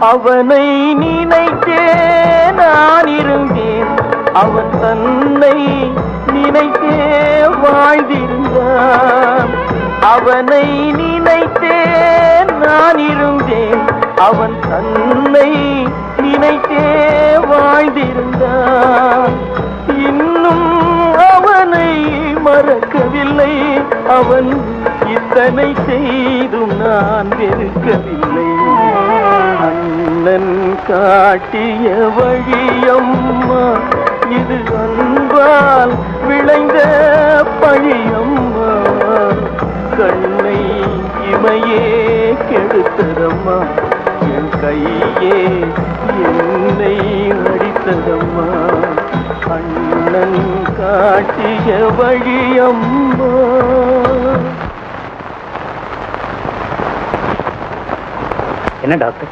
அவனை நினைத்தே நான் இருந்தேன், அவன் தன்னை நினைத்தே வாழ்ந்திருந்தான். அவனை நினைத்தே நான் இருந்தேன், அவன் தன்னை நினைத்தே வாழ்ந்திருந்தான். இன்னும் அவனை மறக்கவில்லை, அவன் இத்தனை செய்தும் நான் வெறுக்கவில்லை. அண்ணன் காட்டிய வழியம்மா, இது அன்பால் விளைந்த பழியம்மா. கண்ணை இமையே கெடுத்ததம்மா, என் கையே என்னை அடித்ததம்மா. அண்ணன் காட்டிய வழியம்மா. என்ன டாக்டர்,